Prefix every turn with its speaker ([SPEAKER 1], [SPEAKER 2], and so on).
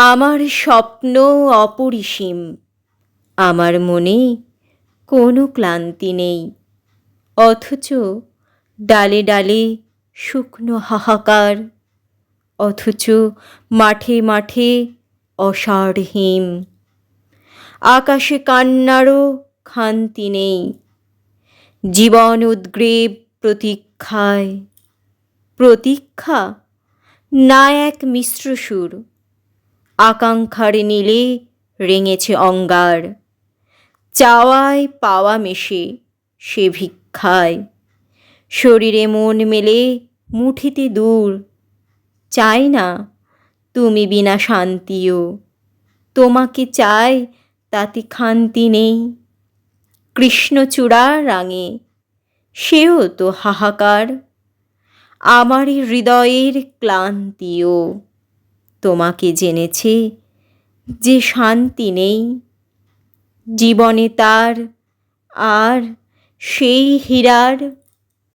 [SPEAKER 1] আমার স্বপ্ন অপরিসীম, আমার মনে কোনো ক্লান্তি নেই, অথচ ডালে ডালে শুকনো হাহাকার, অথচ মাঠে মাঠে অষাঢ় হিম। আকাশে কান্নারও খান্তি নেই, জীবন উদ্গ্রীব প্রতীক্ষায়। প্রতীক্ষা না এক মিশ্র সুর, আকাঙ্ক্ষার নীলে রেঙেছে অঙ্গার। চাওয়ায় পাওয়া মেশে সে ভিক্ষায়, শরীরে মন মেলে মুঠিতে দূর। চাই না তুমি বিনা শান্তিও, তোমাকে চাই তাতে খান্তি নেই। কৃষ্ণচূড়া রাঙে সেও তো হাহাকার, আমারই হৃদয়ের ক্লান্তিও। তোমাকে জেনেছে যে শান্তি নেই, জীবনে তার আর সেই হীরার